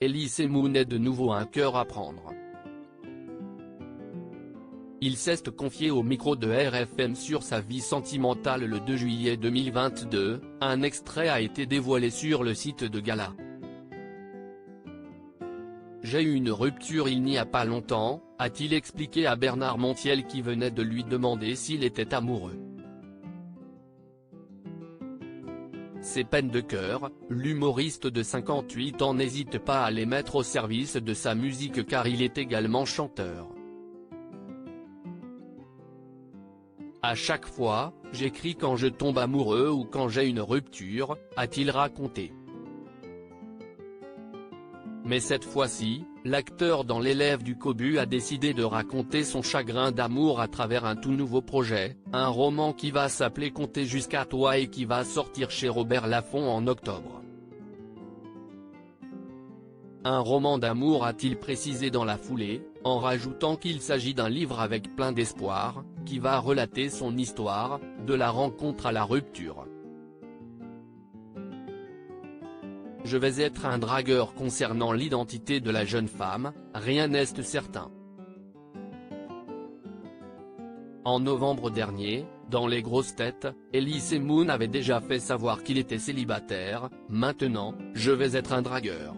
Elise Moon est de nouveau un cœur à prendre. Il s'est confié au micro de RFM sur sa vie sentimentale le 2 juillet 2022, un extrait a été dévoilé sur le site de Gala. J'ai eu une rupture il n'y a pas longtemps, a-t-il expliqué à Bernard Montiel qui venait de lui demander s'il était amoureux. Ses peines de cœur, l'humoriste de 58 ans n'hésite pas à les mettre au service de sa musique car il est également chanteur. À chaque fois, j'écris quand je tombe amoureux ou quand j'ai une rupture, a-t-il raconté. Mais cette fois-ci, l'acteur dans l'élève du Cobu a décidé de raconter son chagrin d'amour à travers un tout nouveau projet, un roman qui va s'appeler Compter jusqu'à toi et qui va sortir chez Robert Laffont en octobre. Un roman d'amour a-t-il précisé dans la foulée, en rajoutant qu'il s'agit d'un livre avec plein d'espoir, qui va relater son histoire, de la rencontre à la rupture. Je vais être un dragueur concernant l'identité de la jeune femme, rien n'est certain. En novembre dernier, dans Les Grosses Têtes, Elise Moon avait déjà fait savoir qu'il était célibataire, maintenant, je vais être un dragueur.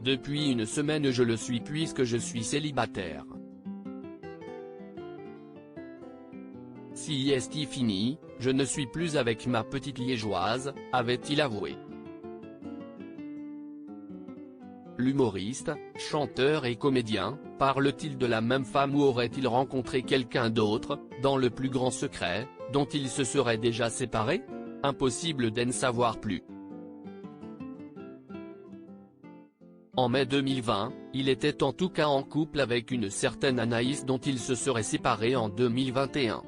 Depuis une semaine je le suis puisque je suis célibataire. Si est fini, je ne suis plus avec ma petite liégeoise, avait-il avoué. L'humoriste, chanteur et comédien, parle-t-il de la même femme ou aurait-il rencontré quelqu'un d'autre, dans le plus grand secret, dont il se serait déjà séparé? Impossible d'en savoir plus. En mai 2020, il était en tout cas en couple avec une certaine Anaïs dont il se serait séparé en 2021.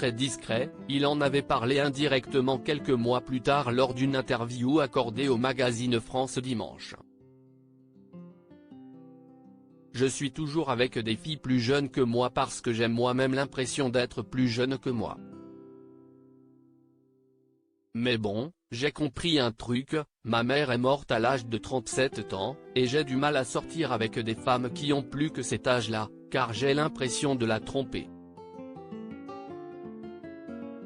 Très discret, il en avait parlé indirectement quelques mois plus tard lors d'une interview accordée au magazine France Dimanche. Je suis toujours avec des filles plus jeunes que moi parce que j'aime moi-même l'impression d'être plus jeune que moi. Mais bon, j'ai compris un truc, ma mère est morte à l'âge de 37 ans, et j'ai du mal à sortir avec des femmes qui ont plus que cet âge-là, car j'ai l'impression de la tromper.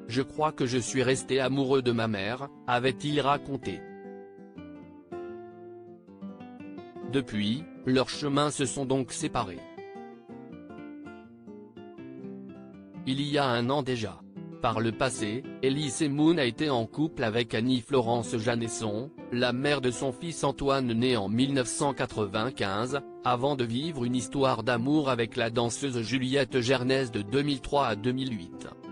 Je crois que je suis resté amoureux de ma mère, avait-il raconté. Depuis, leurs chemins se sont donc séparés. Il y a un an déjà. Par le passé, Elise Moon a été en couple avec Annie-Florence Janesson, la mère de son fils Antoine né en 1995, avant de vivre une histoire d'amour avec la danseuse Juliette Gernez de 2003 à 2008.